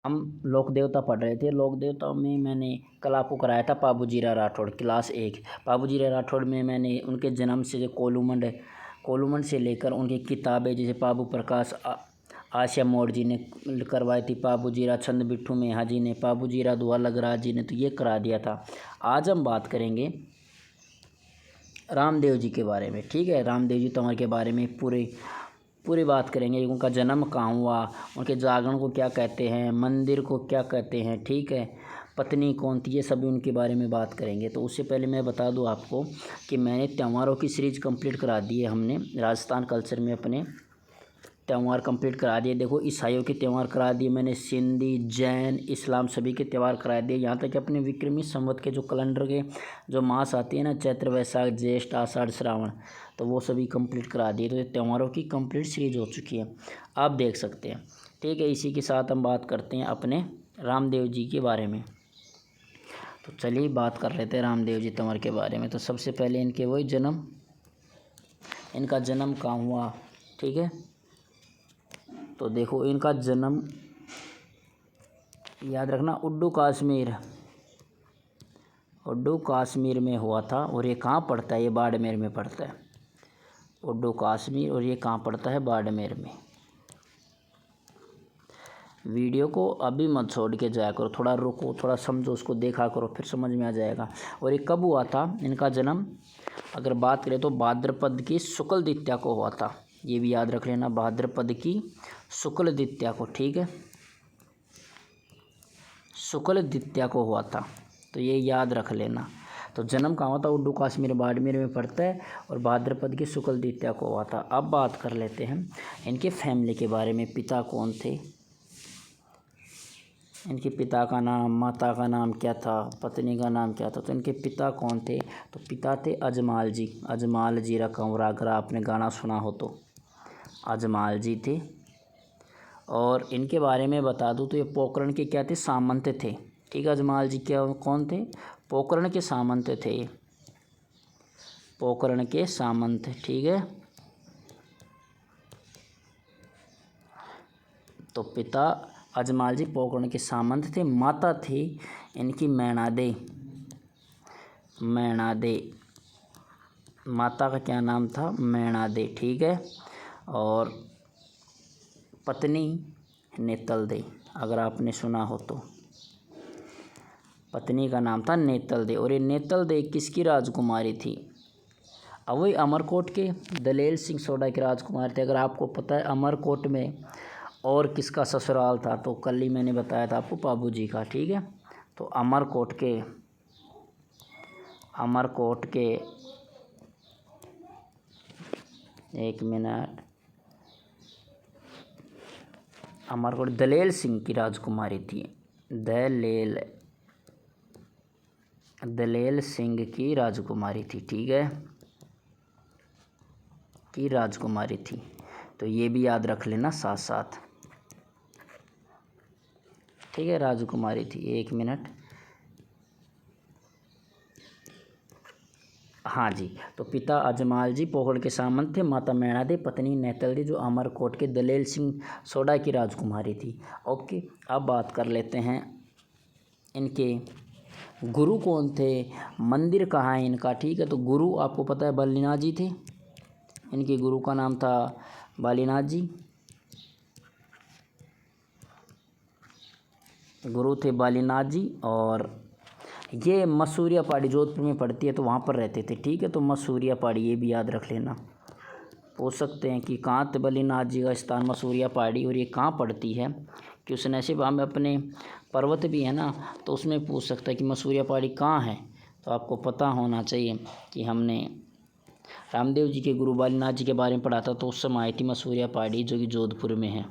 हम लोक देवता पढ़ रहे थे। लोक देवता में मैंने कल आपको कराया था पाबूजीराव राठौड़ क्लास 1। पाबूजीराव राठौड़ में मैंने उनके जन्म से जो कोलूमंड से लेकर उनकी किताबें जैसे पाबू प्रकाश आसिया मोड़ जी ने करवाई थी, पाबूजीराव चंद बिट्ठू मेहा जी ने, पाबूजीराव दुआ लगराज जी ने, तो ये करा दिया था। आज हम बात करेंगे रामदेव जी के बारे में। ठीक है, रामदेव जी तंवर के बारे में पूरी बात करेंगे। उनका जन्म कहाँ हुआ, उनके जागरण को क्या कहते हैं, मंदिर को क्या कहते हैं, ठीक है, पत्नी कौन थी, ये सभी उनके बारे में बात करेंगे। तो उससे पहले मैं बता दूं आपको कि मैंने त्योहारों की सीरीज कंप्लीट करा दी है। हमने राजस्थान कल्चर में अपने त्यौहार कंप्लीट करा दिए। देखो, ईसाइयों के त्यौहार करा दिए मैंने, सिंधी, जैन, इस्लाम सभी के त्यौहार करा दिए। यहाँ तक कि अपने विक्रमी संवत के जो कैलेंडर के जो मास आती है ना, चैत्र, वैशाख, ज्येष्ठ, आषाढ़, श्रावण, तो वो सभी कंप्लीट करा दिए। तो ये त्यौहारों की कंप्लीट सीरीज हो चुकी है, आप देख सकते हैं। ठीक है, इसी के साथ हम बात करते हैं अपने रामदेव जी के बारे में। तो चलिए बात कर लेते हैं रामदेव जी तंवर के बारे में। तो सबसे पहले इनके वही इनका जन्म कहाँ हुआ, ठीक है। तो देखो, इनका जन्म याद रखना उड्डू कश्मीर में हुआ था। और ये कहाँ पड़ता है, ये बाड़मेर में पड़ता है, उड्डू कश्मीर। और ये कहाँ पड़ता है, बाड़मेर में। वीडियो को अभी मत छोड़ के जाया करो, थोड़ा रुको, थोड़ा समझो, उसको देखा करो, फिर समझ में आ जाएगा। और ये कब हुआ था इनका जन्म, अगर बात करें तो भाद्रपद की शुक्ल द्वितीया को हुआ था। ये भी याद रख लेना, भाद्रपद की शुक्ल द्वितीया को, ठीक है, शुक्ल द्वितीया को हुआ था, तो ये याद रख लेना। तो जन्म कहाँ हुआ था, उड्डू कश्मीर बाड़मेर में पड़ता है, और भाद्रपद की शुक्ल द्वितीया को हुआ था। अब बात कर लेते हैं इनके फैमिली के बारे में। पिता कौन थे, इनके पिता का नाम, माता का नाम क्या था, पत्नी का नाम क्या था। तो इनके पिता कौन थे, तो पिता थे अजमाल जी रकंवरा, अगर आपने गाना सुना हो तो अजमाल जी थे। और इनके बारे में बता दूं तो ये पोकरण के क्या थे, सामंत थे। ठीक है, अजमाल जी क्या कौन थे, पोकरण के सामंत थे, पोकरण के सामंत, ठीक है। तो पिता अजमाल जी पोकरण के सामंत थे। माता थी इनकी मैणादे, माता का क्या नाम था, मैणादे, ठीक है। और पत्नी नेतल दे, अगर आपने सुना हो तो पत्नी का नाम था नेतल दे। और ये नेतल दे किसकी राजकुमारी थी, अब वही अमरकोट के दलेल सिंह सोडा की राजकुमारी थे। अगर आपको पता है अमरकोट में और किसका ससुराल था, तो कल ही मैंने बताया था आपको, पाबू जी का, ठीक है। तो अमरकोट के एक मिनट, अमरकोट दलेल सिंह की राजकुमारी थी, दलेल सिंह की राजकुमारी थी, ठीक है, की राजकुमारी थी। तो ये भी याद रख लेना साथ साथ, ठीक है, राजकुमारी थी। एक मिनट, हाँ जी। तो पिता अजमाल जी पोकरण के सामंत थे, माता मैणादे, पत्नी नेतल दी, जो अमरकोट के दलेल सिंह सोडा की राजकुमारी थी। ओके, अब बात कर लेते हैं इनके गुरु कौन थे, मंदिर कहाँ है इनका, ठीक है। तो गुरु आपको पता है बालीनाथ जी थे, इनके गुरु का नाम था बालीनाथ जी, गुरु थे बालीनाथ जी। और ये मसूरिया पहाड़ी जोधपुर में पड़ती है, तो वहाँ पर रहते थे, ठीक है। तो मसूरिया पहाड़ी, ये भी याद रख लेना, पूछ सकते हैं कि कहाँ थे बालीनाथ जी का स्थान, मसूरिया पहाड़ी, और ये कहाँ पड़ती है। क्वेश्चन ऐसे हम अपने पर्वत भी है ना, तो उसमें पूछ सकता है कि मसूरिया पहाड़ी कहाँ है। तो आपको पता होना चाहिए कि हमने रामदेव जी के गुरु बालीनाथ जी के बारे में पढ़ा था, तो उस समय आई थी मसूरिया पहाड़ी, जो कि जोधपुर में है,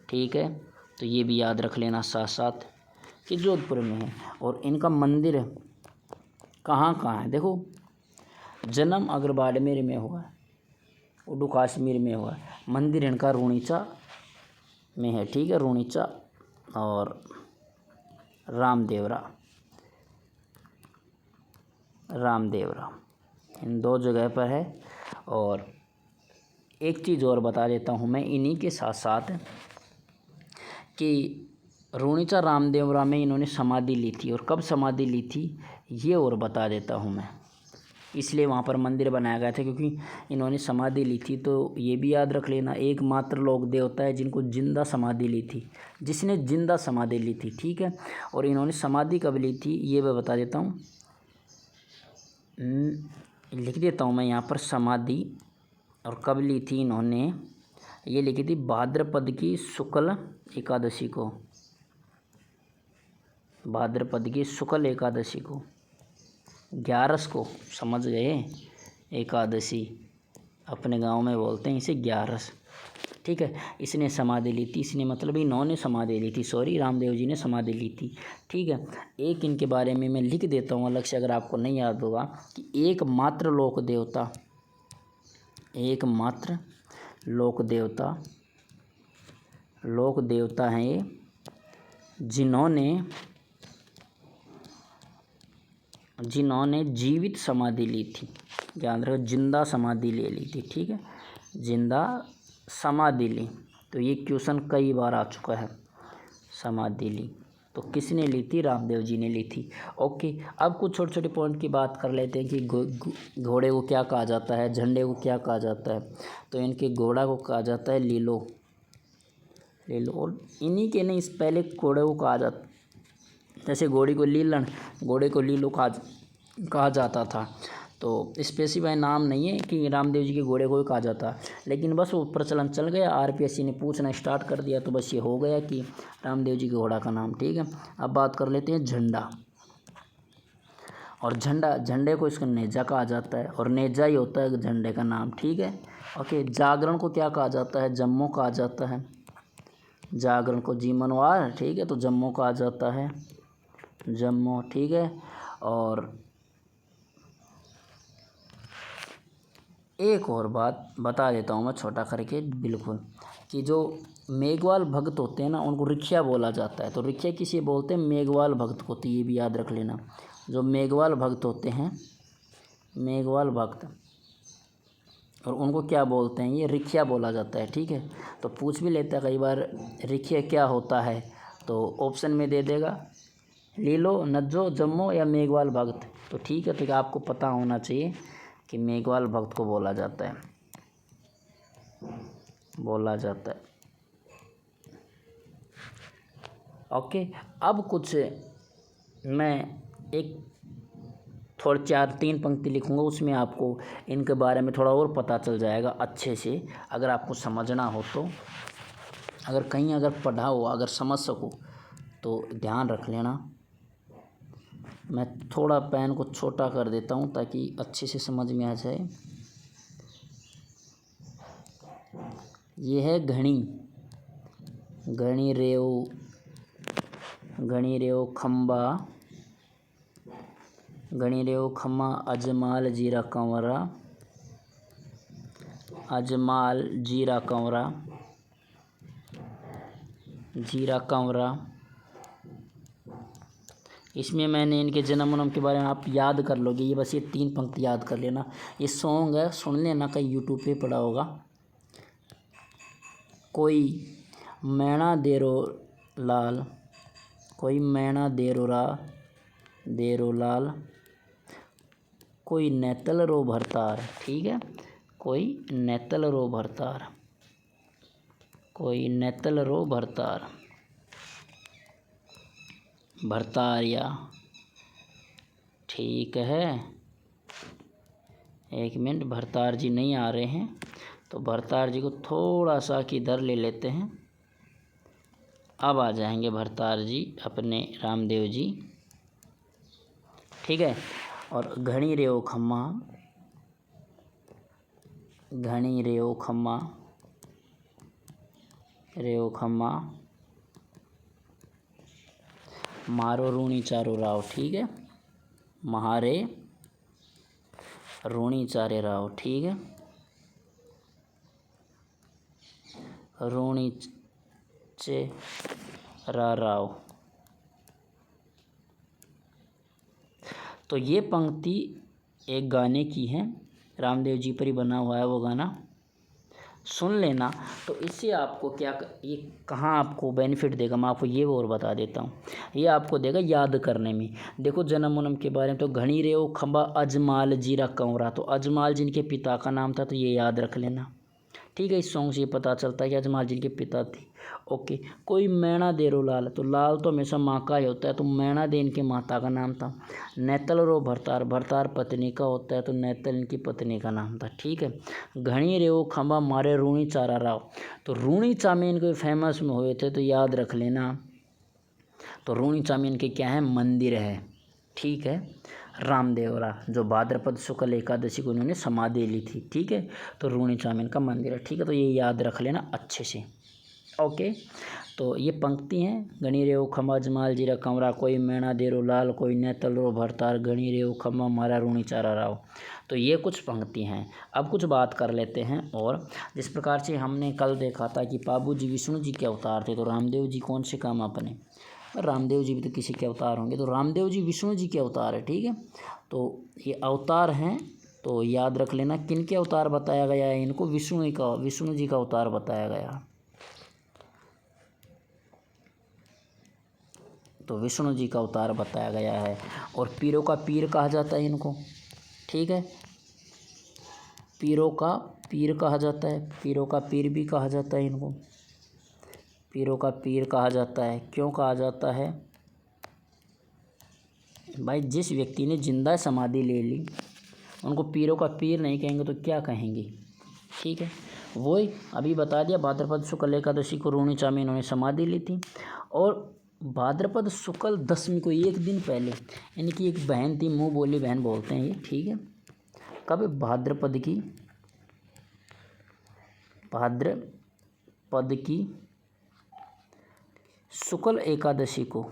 ठीक है। तो ये भी याद रख लेना साथ साथ कि जोधपुर में है। और इनका मंदिर कहाँ कहाँ है, देखो, जन्म अगर बाड़मेर में हुआ, उड्डू कश्मीर में हुआ, मंदिर इनका रूणीचा में है, ठीक है, रूणीचा और रामदेवरा इन दो जगह पर है। और एक चीज़ और बता देता हूँ मैं इन्हीं के साथ साथ कि रूणीचा रामदेवरा में इन्होंने समाधि ली थी, और कब समाधि ली थी ये और बता देता हूँ मैं। इसलिए वहाँ पर मंदिर बनाया गया था क्योंकि इन्होंने समाधि ली थी। तो ये भी याद रख लेना, एकमात्र लोक देवता है जिनको जिंदा समाधि ली थी, जिसने जिंदा समाधि ली थी, ठीक है। और इन्होंने समाधि कब ली थी ये मैं बता देता हूँ, लिख देता हूँ मैं यहाँ पर समाधि, और कब ली थी इन्होंने, ये लिखी थी भाद्रपद की शुक्ल एकादशी को, भाद्रपद की शुक्ल एकादशी को, 11 को, समझ गए, एकादशी अपने गांव में बोलते हैं इसे 11, ठीक है। इसने समाधि ली थी, इसने मतलब इन्होंने समाधि ली थी, सॉरी, रामदेव जी ने समाधि ली थी, ठीक है। एक इनके बारे में मैं लिख देता हूँ अलग से, अगर आपको नहीं याद होगा, कि एकमात्र लोक देवता, एकमात्र लोक देवता, लोक देवता हैं ये जिन्होंने जीवित समाधि ली थी, ध्यान रखो, जिंदा समाधि ले ली थी, ठीक है, जिंदा समाधि ली। तो ये क्वेश्चन कई बार आ चुका है, समाधि ली तो किसने ली थी, रामदेव जी ने ली थी। ओके, अब कुछ छोटे छोटे पॉइंट की बात कर लेते हैं कि घोड़े को क्या कहा जाता है, झंडे को क्या कहा जाता है। तो इनके घोड़ा को कहा जाता है लीलो, लीलो, और इन्हीं के नहीं, इस पहले घोड़े को कहा जाता, जैसे घोड़ी को लीलन, घोड़े को लीलो कहा जाता था। तो स्पेसिफाई नाम नहीं है कि रामदेव जी के घोड़े को ही कहा जाता, लेकिन बस वो प्रचलन चल गया, आरपीएससी ने पूछना स्टार्ट कर दिया, तो बस ये हो गया कि रामदेव जी के घोड़ा का नाम, ठीक है। अब बात कर लेते हैं झंडा, और झंडे को इसका नेजा कहा जाता है, और नेजा ही होता है झंडे का नाम, ठीक है। ओके, जागरण को क्या कहा जाता है, जम्मो कहा जाता है, जागरण को जीमनवार, ठीक है, तो जम्मो कहा जाता है, जम्मू, ठीक है। और एक और बात बता देता हूँ मैं छोटा करके, बिल्कुल, कि जो मेघवाल भक्त होते हैं ना उनको रिख्या बोला जाता है। तो रिख्या किसे बोलते हैं, मेघवाल भक्त को, तो ये भी याद रख लेना, जो मेघवाल भक्त होते हैं, मेघवाल भक्त, और उनको क्या बोलते हैं, ये रिख्या बोला जाता है, ठीक है। तो पूछ भी लेता है कई बार रिख्या क्या होता है, तो ऑप्शन में दे देगा लीलो, नज्जो, जम्मो या मेघवाल भक्त। तो ठीक है, तो आपको पता होना चाहिए कि मेघवाल भक्त को बोला जाता है, बोला जाता है। ओके, अब कुछ मैं एक थोड़ी 4-3 पंक्ति लिखूंगा, उसमें आपको इनके बारे में थोड़ा और पता चल जाएगा अच्छे से, अगर आपको समझना हो तो, अगर कहीं अगर पढ़ा हो, अगर समझ सको तो ध्यान रख लेना। मैं थोड़ा पेन को छोटा कर देता हूँ ताकि अच्छे से समझ में आ जाए। ये है घणी, घणी रेव खम्बा, घणी रेव खम्मा, अजमाल जीरा कंवरा, अजमाल जीरा कंवरा, जीरा कंवरा। इसमें मैंने इनके जन्म वन्म के बारे में आप याद कर लोगे, ये बस ये 3 पंक्ति याद कर लेना। ये सॉन्ग है, सुन लेना, कहीं यूट्यूब पे पड़ा होगा। कोई मैना देरो लाल, कोई मैना देरो लाल, कोई नेतल रो भरतार, ठीक है, कोई नेतल रो भरतार, कोई नेतल रो भरतार, भरतारिया, ठीक है। एक मिनट, भरतार जी नहीं आ रहे हैं, तो भरतार जी को थोड़ा सा किधर ले लेते हैं, अब आ जाएंगे भरतार जी अपने रामदेव जी, ठीक है। और घणी रेव खम्मा, घणी रेव खम्मा, रेव खम्मा, मारो रूणी चारो राव, ठीक है, महारे रूणी चारे राव, ठीक है, रूणी चे राव। तो ये पंक्ति एक गाने की है, रामदेव जी पर ही बना हुआ है वो गाना, सुन लेना, तो इससे आपको क्या ये कहाँ आपको बेनिफिट देगा, मैं आपको ये और बता देता हूँ। ये आपको देगा याद करने में। देखो जन्म उन्म के बारे में तो घनी रे खंबा अजमाल जीरा कंवरा, तो अजमाल जिनके पिता का नाम था, तो ये याद रख लेना। ठीक है, इस सॉन्ग से ये पता चलता है कि अजमाल जिनके पिता थे। ओके, कोई मैणा देरो लाल, तो लाल तो हमेशा माँ का ही होता है, तो मैणा दे इनके माता का नाम था। नैतल रो भरतार, भरतार पत्नी का होता है, तो नैतल इनकी पत्नी का नाम था। ठीक है, घणी रेव खंबा मारे रूणी चारा राव, तो रूणी चामीन के फेमस में हुए थे, तो याद रख लेना। तो रूणी चामीन के क्या है, मंदिर है। ठीक है, रामदेवरा जो भाद्रपद शुक्ल एकादशी को इन्होंने समाधि ली थी। ठीक है, तो रूणी चामीन का मंदिर है। ठीक है, तो ये याद रख लेना अच्छे से। ओके, तो ये पंक्ति हैं, गणी रेव खमा जमाल जीरा कमरा, कोई मैणा देरो लाल, कोई नैतल रो भरतार, गणी रेव खमा मारा रूणी चारा राव। तो ये कुछ पंक्ति हैं। अब कुछ बात कर लेते हैं। और जिस प्रकार से हमने कल देखा था कि पाबू जी विष्णु जी के अवतार थे, तो रामदेव जी कौन से काम अपने, रामदेव जी भी तो किसी के अवतार होंगे, तो रामदेव जी विष्णु जी के अवतार है। ठीक है, तो ये अवतार हैं, तो याद रख लेना किन के अवतार बताया गया है इनको, विष्णु जी का अवतार बताया गया। तो विष्णु जी का अवतार बताया गया है। और पीरों का पीर कहा जाता है इनको। ठीक है, पीरों का पीर कहा जाता है, पीरों का पीर भी कहा जाता है इनको, पीरों का पीर कहा जाता है। क्यों कहा जाता है भाई, जिस व्यक्ति ने जिंदा समाधि ले ली उनको पीरों का पीर नहीं कहेंगे तो क्या कहेंगे। ठीक है, वही अभी बता दिया, भाद्रपद शुक्ल एकादशी को रूणी चामी इन्होंने समाधि ली थी। और भाद्रपद शुक्ल दशमी को एक दिन पहले इनकी एक बहन थी, मुँह बोली बहन बोलते हैं ये। ठीक है, कब, भाद्रपद की शुक्ल एकादशी को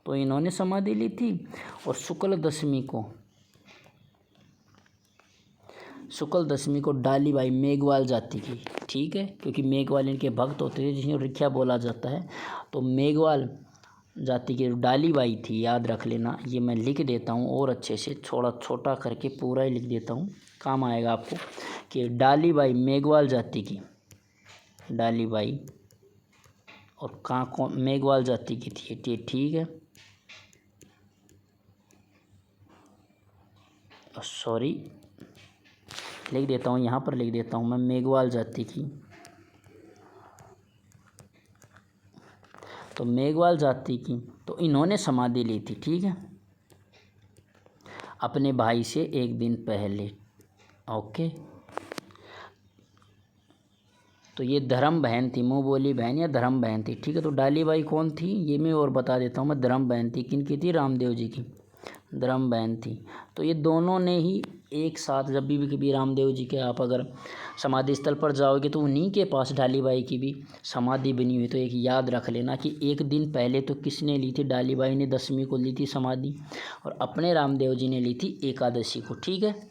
तो इन्होंने समाधि ली थी। और शुक्ल दशमी को डाली बाई मेघवाल जाति की। ठीक है, क्योंकि मेघवाल इनके भक्त होते थे, जिन्हें रिख्या बोला जाता है। तो मेघवाल जाति की डाली बाई थी, याद रख लेना। ये मैं लिख देता हूँ और अच्छे से, थोड़ा छोटा करके पूरा ही लिख देता हूँ, काम आएगा आपको। कि डाली बाई मेघवाल जाति की, डाली बाई और कहाँ कौन, मेघवाल जाति की थी। ठीक है, सॉरी लिख देता हूँ, यहाँ पर लिख देता हूँ मैं, मेघवाल जाति की। तो मेघवाल जाति की तो इन्होंने समाधि ली थी। ठीक है, अपने भाई से एक दिन पहले। ओके, तो ये धर्म बहन थी, मुँह बोली बहन या धर्म बहन थी। ठीक है, तो डाली बाई कौन थी ये मैं और बता देता हूँ मैं, धर्म बहन थी। किन की थी, रामदेव जी की धर्म बहन थी। तो ये दोनों ने ही एक साथ, जब भी कभी रामदेव जी के आप अगर समाधि स्थल पर जाओगे तो उन्हीं के पास डाली बाई की भी समाधि बनी हुई। तो एक याद रख लेना कि एक दिन पहले तो किसने ली थी, डाली बाई ने दशमी को ली थी समाधि, और अपने रामदेव जी ने ली थी एकादशी को। ठीक है,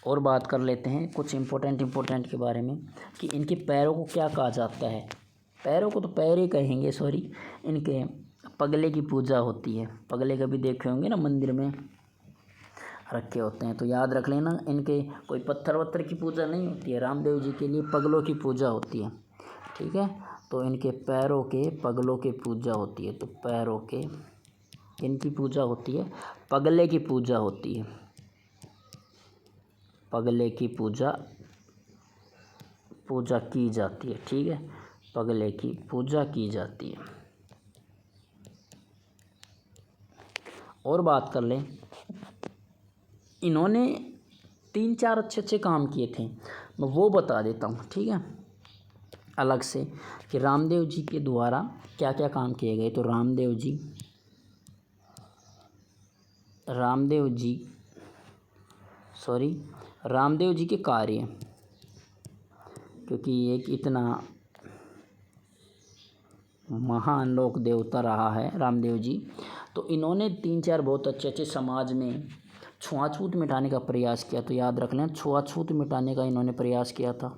और बात कर लेते हैं कुछ इम्पोर्टेंट के बारे में कि इनके पैरों को क्या कहा जाता है। पैरों को तो पैर ही कहेंगे, सॉरी। इनके पगले की पूजा होती है, पगले कभी देखे होंगे ना, मंदिर में रखे होते हैं। तो याद रख लेना, इनके कोई पत्थर वत्थर की पूजा नहीं होती है, रामदेव जी के लिए पगलों की पूजा होती है। ठीक है, तो इनके पैरों के पगलों की पूजा होती है। तो पैरों के इनकी पूजा होती है, पगले की पूजा होती है, पगले की पूजा की जाती है। ठीक है, पगले की पूजा की जाती है। और बात कर लें, इन्होंने 3-4 अच्छे काम किए थे, मैं वो बता देता हूँ। ठीक है, अलग से कि रामदेव जी के द्वारा क्या क्या काम किए गए। तो रामदेव जी के कार्य, क्योंकि एक इतना महान लोक देवता रहा है रामदेव जी, तो इन्होंने 3-4 बहुत अच्छे समाज में छुआछूत मिटाने का प्रयास किया। तो याद रख लें, छुआछूत मिटाने का इन्होंने प्रयास किया था,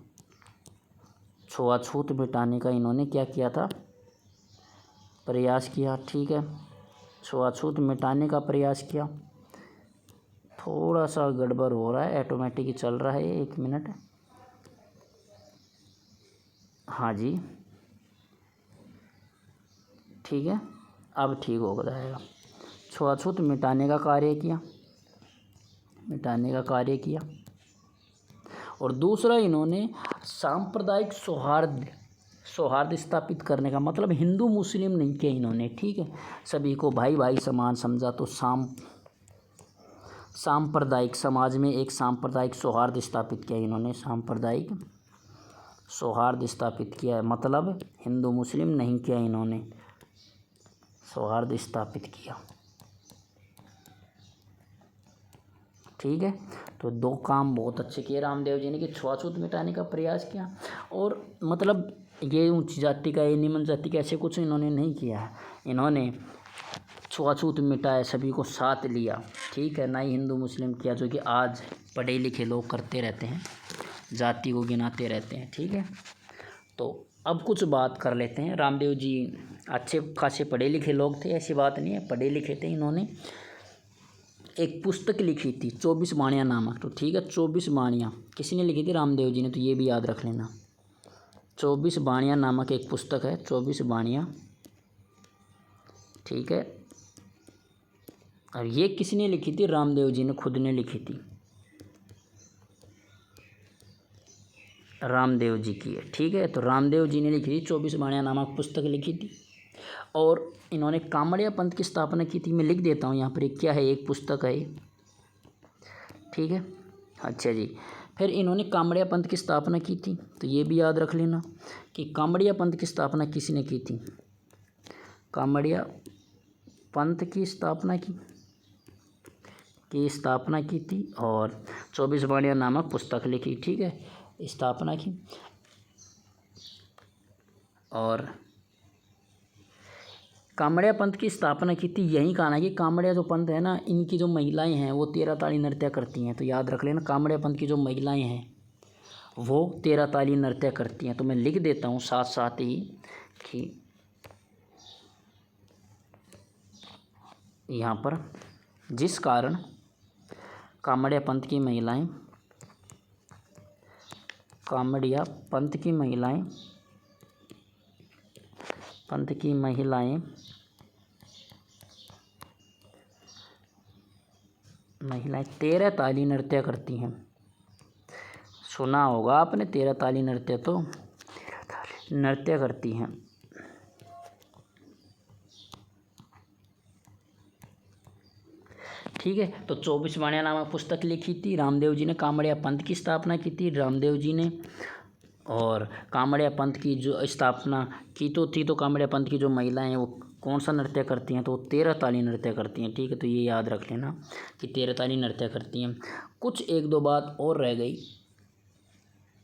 छुआछूत मिटाने का इन्होंने क्या किया था, प्रयास किया। ठीक है, छुआछूत मिटाने का प्रयास किया। थोड़ा सा गड़बड़ हो रहा है, ऑटोमेटिक ही चल रहा है, 1 मिनट। हाँ जी, ठीक है, अब ठीक हो जाएगा। छुआछूत मिटाने का कार्य किया, मिटाने का कार्य किया। और दूसरा इन्होंने सांप्रदायिक सौहार्द स्थापित करने का, मतलब हिंदू मुस्लिम नहीं किया इन्होंने, ठीक है, सभी को भाई भाई समान समझा। तो सांप्रदायिक समाज में एक सांप्रदायिक सौहार्द स्थापित किया इन्होंने, सांप्रदायिक सौहार्द स्थापित किया है, मतलब हिंदू मुस्लिम नहीं किया इन्होंने, सौहार्द स्थापित किया, ठीक है। तो दो काम बहुत अच्छे किए रामदेव जी ने कि छुआछूत मिटाने का प्रयास किया, और मतलब ये ऊंची जाति का, ये निम्न जाति का, ऐसे कुछ इन्होंने नहीं किया है। इन्होंने छुआछूत मिटाए, सभी को साथ लिया, ठीक है, ना ही हिंदू मुस्लिम किया, जो कि आज पढ़े लिखे लोग करते रहते हैं, जाति को गिनाते रहते हैं, ठीक है। तो अब कुछ बात कर लेते हैं। रामदेव जी अच्छे खासे पढ़े लिखे लोग थे, ऐसी बात नहीं है, पढ़े लिखे थे। इन्होंने एक पुस्तक लिखी थी 24 बाणियाँ नामक, तो ठीक है, 24 बाणियाँ किसी लिखी थी? रामदेव जी ने, तो ये भी याद रख लेना। 24 बाणियाँ नामक एक पुस्तक है, 24 बाणियाँ, ठीक है। और ये किसने लिखी थी? रामदेव जी ने खुद ने लिखी थी, रामदेव जी की है, ठीक है। तो रामदेव जी ने लिखी थी 24 बाणियाँ नामक पुस्तक लिखी थी। और इन्होंने कामड़िया पंथ की स्थापना की थी, मैं लिख देता हूँ यहाँ पर, क्या है, एक पुस्तक है, ठीक है। अच्छा जी, फिर इन्होंने कामड़िया पंथ की स्थापना की थी, तो ये भी याद रख लेना कि कामड़िया पंथ की स्थापना किसने की थी? कामड़िया पंथ की स्थापना की थी, और 24 बाणियाँ नामक पुस्तक लिखी, ठीक है, स्थापना की। और कामड़िया पंथ की स्थापना की थी, यही कहना है कि कामड़िया जो पंथ है ना, इनकी जो महिलाएं हैं वो 13 ताली नृत्य करती हैं। तो याद रख लेना, कामड़िया पंथ की जो महिलाएं हैं वो 13 ताली नृत्य करती हैं। तो मैं लिख देता हूँ साथ साथ ही कि यहाँ पर, जिस कारण कामड़िया पंथ की महिलाएं, कामड़िया पंथ की महिलाएं 13 ताली नृत्य करती हैं। सुना होगा आपने, 13 ताली नृत्य, तो नृत्य करती हैं, ठीक है। तो 24 बाणियाँ नामक पुस्तक लिखी थी रामदेव जी ने, कामड़िया पंथ की स्थापना की थी रामदेव जी ने। और कामड़िया पंथ की जो स्थापना की तो थी, तो कामड़िया पंथ की जो महिलाएं हैं वो कौन सा नृत्य करती हैं? तो वो 13 ताली नृत्य करती हैं, ठीक है। तो ये याद रख लेना कि 13 ताली नृत्य करती हैं। कुछ एक दो बात और रह गई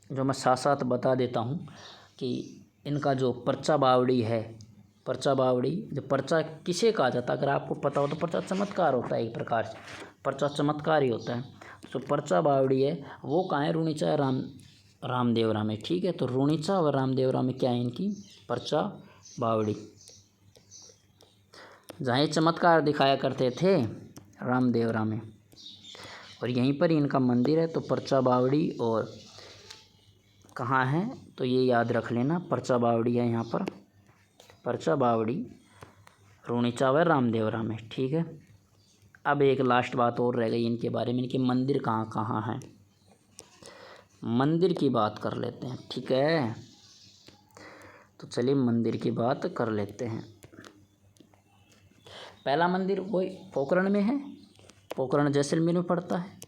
जो मैं साथ साथ बता देता हूँ कि इनका जो पर्चा बावड़ी है, पर्चा बावड़ी, जो पर्चा किसे कहा जाता है? अगर आपको पता हो तो पर्चा चमत्कार होता है, एक प्रकार से पर्चा चमत्कार ही होता है। तो पर्चा बावड़ी है वो कहाँ है? रुणीचा रामदेवरा में, ठीक है। तो रुणीचा और रामदेवरा में क्या है इनकी? पर्चा बावड़ी, जहाँ ये चमत्कार दिखाया करते थे रामदेवरा में, और यहीं पर ही इनका मंदिर है। तो पर्चा बावड़ी और कहाँ है? तो ये याद रख लेना, पर्चा बावड़ी है यहाँ पर, पर्चा बावड़ी रुणीचा व रामदेवरा में, ठीक है। अब एक लास्ट बात और रह गई इनके बारे में, इनके मंदिर कहाँ कहाँ हैं, मंदिर की बात कर लेते हैं, ठीक है। तो चलिए मंदिर की बात कर लेते हैं। पहला मंदिर वही पोखरण में है, पोखरण जैसलमेर में पड़ता है।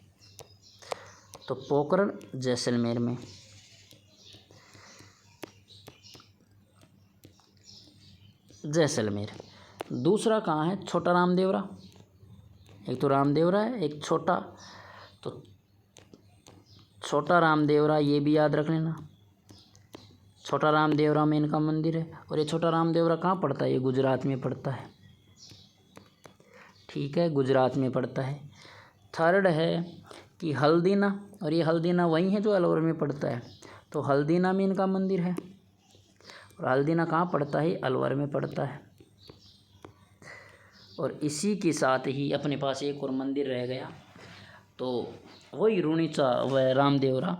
तो पोखरण जैसलमेर में, जैसलमेर। दूसरा कहाँ है? छोटा रामदेवरा, एक तो रामदेवरा है, एक छोटा, तो छोटा रामदेवरा ये भी याद रख लेना, छोटा रामदेवरा में इनका मंदिर है। और ये छोटा रामदेवरा कहाँ पड़ता है? ये गुजरात में पड़ता है, ठीक है, गुजरात में पड़ता है। थर्ड है कि हल्दीना, और ये हल्दीना वही है जो अलवर में पड़ता है। तो हल्दीना में इनका मंदिर है, और हल्दीना कहाँ पड़ता है? अलवर में पड़ता है। और इसी के साथ ही अपने पास एक और मंदिर रह गया, तो वही रुणीचा व रामदेवरा,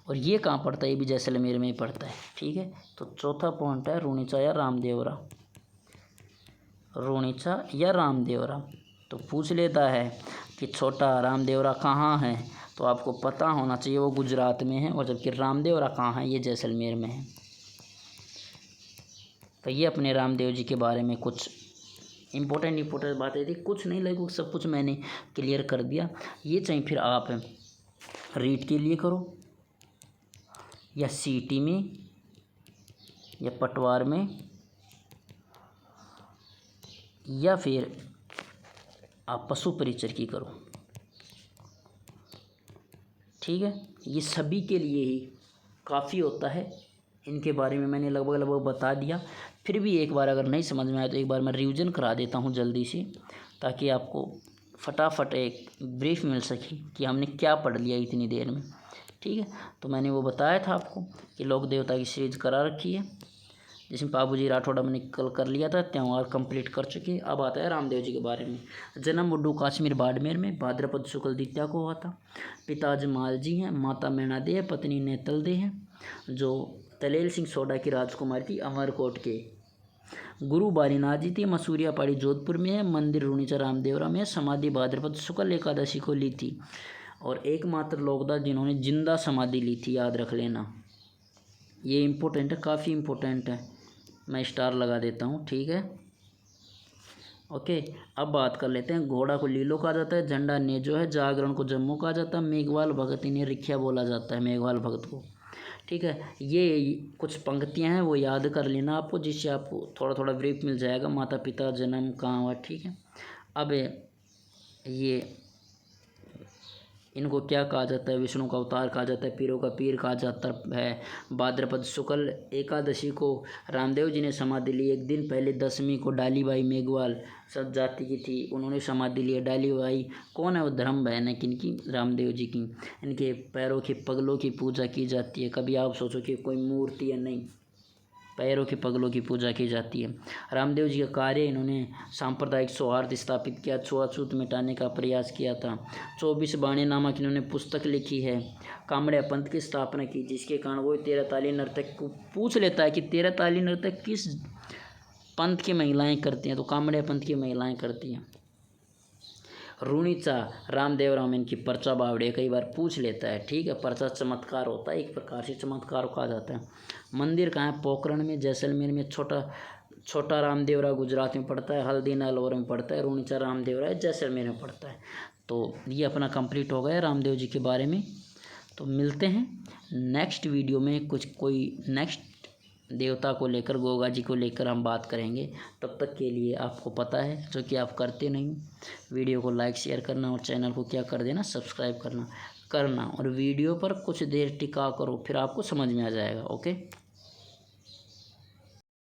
और ये कहाँ पड़ता है, ये भी जैसलमेर में ही पड़ता है। ठीक है, तो चौथा पॉइंट है रुणीचा या रामदेवरा, रुणीचा या रामदेवरा। तो पूछ लेता है कि छोटा रामदेवरा कहाँ है, तो आपको पता होना चाहिए वो गुजरात में है, और जबकि रामदेवरा कहाँ है, ये जैसलमेर में है। तो ये अपने रामदेव जी के बारे में कुछ इम्पोर्टेंट बातें थी, कुछ नहीं, लगभग सब कुछ मैंने क्लियर कर दिया। ये चाहे फिर आप रीट के लिए करो, या सीटी में, या पटवार में, या फिर आप पशु परिचर की करो। ठीक है, ये सभी के लिए ही काफ़ी होता है। इनके बारे में मैंने लगभग बता दिया। फिर भी एक बार अगर नहीं समझ में आए तो एक बार मैं रिवीजन करा देता हूँ जल्दी से, ताकि आपको फटाफट एक ब्रीफ मिल सके कि हमने क्या पढ़ लिया इतनी देर में। ठीक है, तो मैंने वो बताया था आपको कि लोक देवता की सीरीज करा रखी है, जिसमें बाबूजी राठौड़ा मैंने कल कर लिया था, त्यौहार कंप्लीट कर चुके हैं। अब आता है रामदेव जी के बारे में। जन्म मुड्डू कश्मीर बाड़मेर में भाद्रपद शुक्ल द्वितीया को हुआ था। पिता जमाल जी हैं, माता मैना दे है, पत्नी नेतल दे हैं, जो तलेल सिंह सोडा की राजकुमारी थी, अमरकोट के। गुरु बारीनाथ जी थी, मसूरिया पहाड़ी जोधपुर में है। मंदिर रुणीचा रामदेवरा में है। समाधि भाद्रपद शुक्ल एकादशी को ली थी, और एकमात्र लोकदास जिन्होंने जिंदा समाधि ली थी, याद रख लेना। ये इम्पोर्टेंट है, काफ़ी इम्पोर्टेंट है, मैं स्टार लगा देता हूँ। ठीक है, ओके। अब बात कर लेते हैं। घोड़ा को लीलो कहा जाता है, झंडा नेजो है, जागरण को जम्मू कहा जाता है, मेघवाल भगत इन्हें रिख्या बोला जाता है, मेघवाल भगत को। ठीक है, ये कुछ पंक्तियां हैं वो याद कर लेना आपको, जिससे आपको थोड़ा थोड़ा ब्रीफ मिल जाएगा। माता पिता जन्म कहाँ हुआ। ठीक है, अब ये इनको क्या कहा जाता है, विष्णु का अवतार कहा जाता है, पीरों का पीर कहा जाता है। भाद्रपद शुक्ल एकादशी को रामदेव जी ने समाधि ली। एक दिन पहले 10वीं को डालीबाई मेघवाल सब जाति की थी, उन्होंने समाधि ली। डालीबाई कौन है, वो धर्म बहन है किनकी, रामदेव जी की। इनके पैरों के पगलों की पूजा की जाती है। कभी आप सोचो कि कोई मूर्ति है, नहीं, पैरों के पगलों की पूजा की जाती है। रामदेव जी का कार्य, इन्होंने सांप्रदायिक सौहार्द स्थापित किया, छुआछूत मिटाने का प्रयास किया था। 24 बाणी नामक इन्होंने पुस्तक लिखी है। कामड़िया पंथ की स्थापना की, जिसके कारण वो 13 ताली नर्तक को पूछ लेता है कि 13 ताली नर्तक किस पंथ की महिलाएं करती हैं, तो कामड़िया पंथ की महिलाएं करती हैं। रुणीचा रामदेवरा में इनकी पर्चा बावड़ी, कई बार पूछ लेता है। ठीक है, पर्चा चमत्कार होता है, एक प्रकार से चमत्कार कहा जाता है। मंदिर कहाँ है, पोखरण में, जैसलमेर में। छोटा रामदेवरा गुजरात में पड़ता है, हल्दीना अलवर में पड़ता है। रुणीचा रामदेवरा है, जैसलमेर में पड़ता है। तो ये अपना कंप्लीट हो गया रामदेव जी के बारे में। तो मिलते हैं नेक्स्ट वीडियो में, कोई नेक्स्ट देवता को लेकर, गोगा जी को लेकर हम बात करेंगे। तब तक के लिए आपको पता है, जो कि आप करते नहीं, वीडियो को लाइक शेयर करना, और चैनल को क्या कर देना, सब्सक्राइब करना, और वीडियो पर कुछ देर टिका करो, फिर आपको समझ में आ जाएगा। ओके।